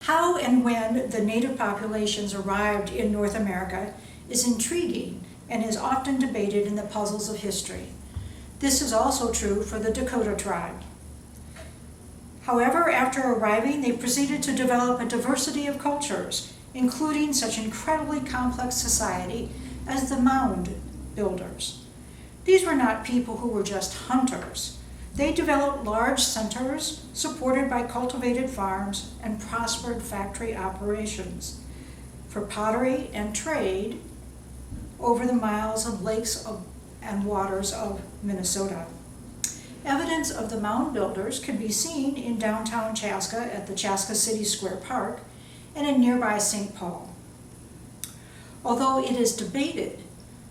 How and when the native populations arrived in North America is intriguing and is often debated in the puzzles of history. This is also true for the Dakota tribe. However, after arriving, they proceeded to develop a diversity of cultures, including such incredibly complex society as the Mound Builders. These were not people who were just hunters. They developed large centers supported by cultivated farms and prospered factory operations for pottery and trade over the miles of lakes and waters of Minnesota. Evidence of the Mound Builders can be seen in downtown Chaska at the Chaska City Square Park and in nearby St. Paul. Although it is debated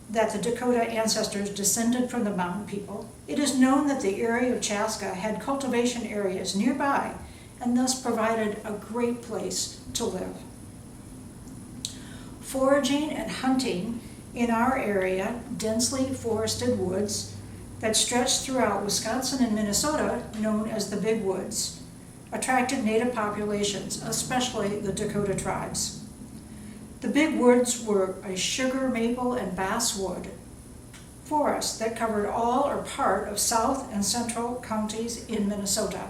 that the Dakota ancestors descended from the Mound people, it is known that the area of Chaska had cultivation areas nearby and thus provided a great place to live. Foraging and hunting in our area, densely forested woods that stretched throughout Wisconsin and Minnesota, known as the Big Woods, attracted native populations, especially the Dakota tribes. The Big Woods were a sugar, maple, and basswood forest that covered all or part of south and central counties in Minnesota.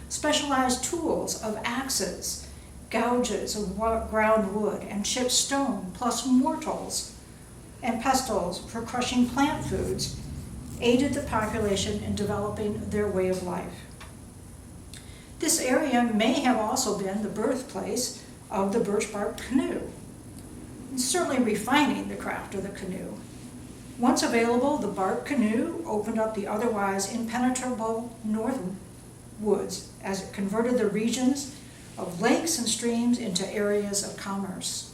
Specialized tools of axes, gouges of ground wood, and chipped stone, plus mortals and pestles for crushing plant foods, aided the population in developing their way of life. This area may have also been the birthplace of the birch bark canoe, and certainly refining the craft of the canoe. Once available, the bark canoe opened up the otherwise impenetrable north woods as it converted the regions of lakes and streams into areas of commerce.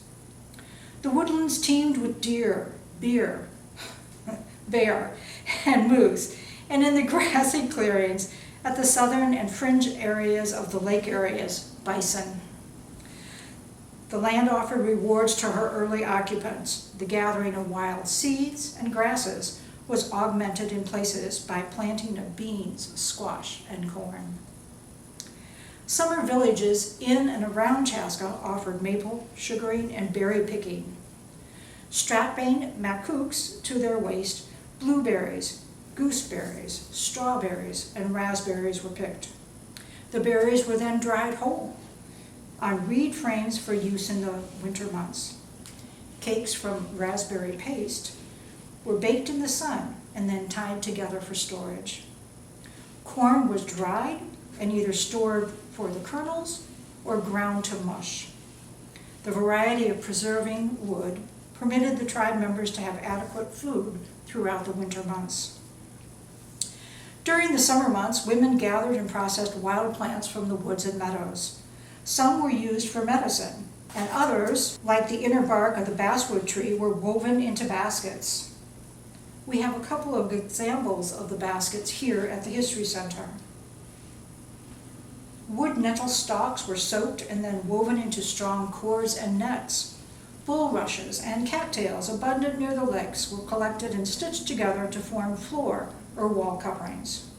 The woodlands teemed with deer, bear, and moose, and in the grassy clearings at the southern and fringe areas of the lake areas, bison. The land offered rewards to her early occupants. The gathering of wild seeds and grasses was augmented in places by planting of beans, squash, and corn. Summer villages in and around Chaska offered maple, sugaring, and berry picking. Strapping makooks to their waist, blueberries, gooseberries, strawberries, and raspberries were picked. The berries were then dried whole on reed frames for use in the winter months. Cakes from raspberry paste were baked in the sun and then tied together for storage. Corn was dried and either stored for the kernels or ground to mush. The variety of preserving wood permitted the tribe members to have adequate food throughout the winter months. During the summer months, women gathered and processed wild plants from the woods and meadows. Some were used for medicine, and others, like the inner bark of the basswood tree, were woven into baskets. We have a couple of examples of the baskets here at the History Center. Wood nettle stalks were soaked and then woven into strong cords and nets. Bulrushes and cattails abundant near the lakes were collected and stitched together to form floor or wall coverings.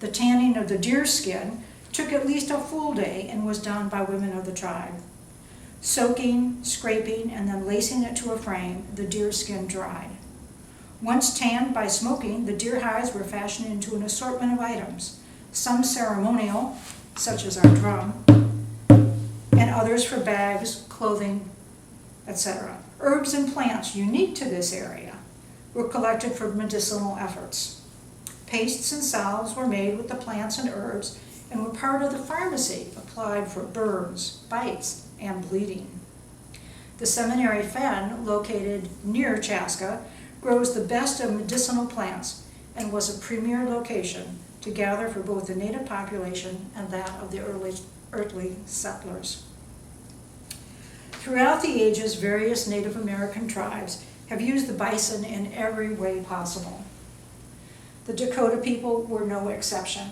The tanning of the deer skin took at least a full day and was done by women of the tribe. Soaking, scraping, and then lacing it to a frame, the deer skin dried. Once tanned by smoking, the deer hides were fashioned into an assortment of items, some ceremonial, such as our drum, and others for bags, clothing, etc. Herbs and plants unique to this area were collected for medicinal efforts. Pastes and salves were made with the plants and herbs and were part of the pharmacy applied for burns, bites, and bleeding. The seminary fen, located near Chaska, grows the best of medicinal plants and was a premier location to gather for both the native population and that of the early settlers. Throughout the ages, various Native American tribes have used the bison in every way possible. The Dakota people were no exception.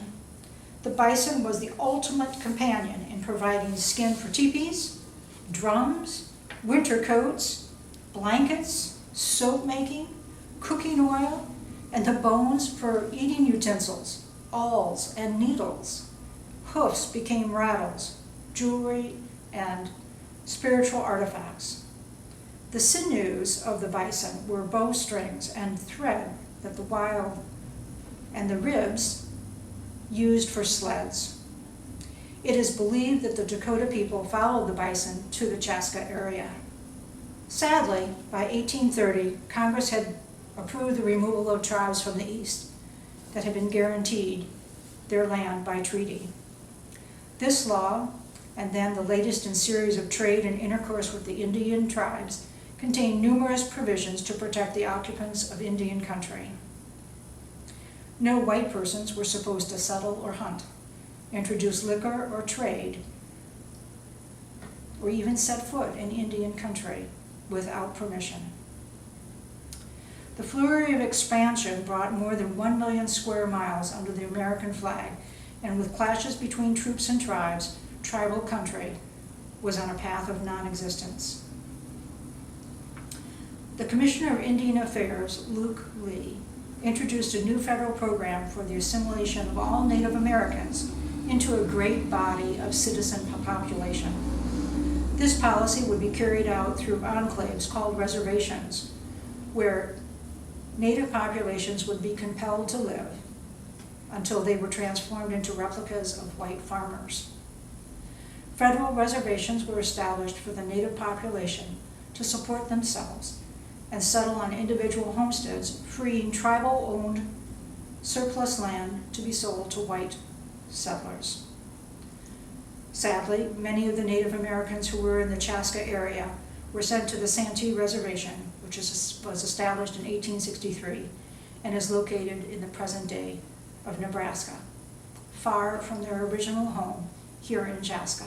The bison was the ultimate companion in providing skin for teepees, drums, winter coats, blankets, soap making, cooking oil, and the bones for eating utensils, awls, and needles. Hoofs became rattles, jewelry, and spiritual artifacts. The sinews of the bison were bowstrings and thread that the wild, and the ribs used for sleds. It is believed that the Dakota people followed the bison to the Chaska area. Sadly, by 1830, Congress had approved the removal of tribes from the east that had been guaranteed their land by treaty. This law, and then the latest in series of trade and intercourse with the Indian tribes, contained numerous provisions to protect the occupants of Indian country. No white persons were supposed to settle or hunt, introduce liquor or trade, or even set foot in Indian country without permission. The flurry of expansion brought more than 1 million square miles under the American flag, and with clashes between troops and tribes, tribal country was on a path of non-existence. The Commissioner of Indian Affairs, Luke Lee, introduced a new federal program for the assimilation of all Native Americans into a great body of citizen population. This policy would be carried out through enclaves called reservations, where Native populations would be compelled to live until they were transformed into replicas of white farmers. Federal reservations were established for the Native population to support themselves and settle on individual homesteads, freeing tribal-owned surplus land to be sold to white settlers. Sadly, many of the Native Americans who were in the Chaska area were sent to the Santee Reservation, which was established in 1863 and is located in the present day of Nebraska, far from their original home here in Chaska.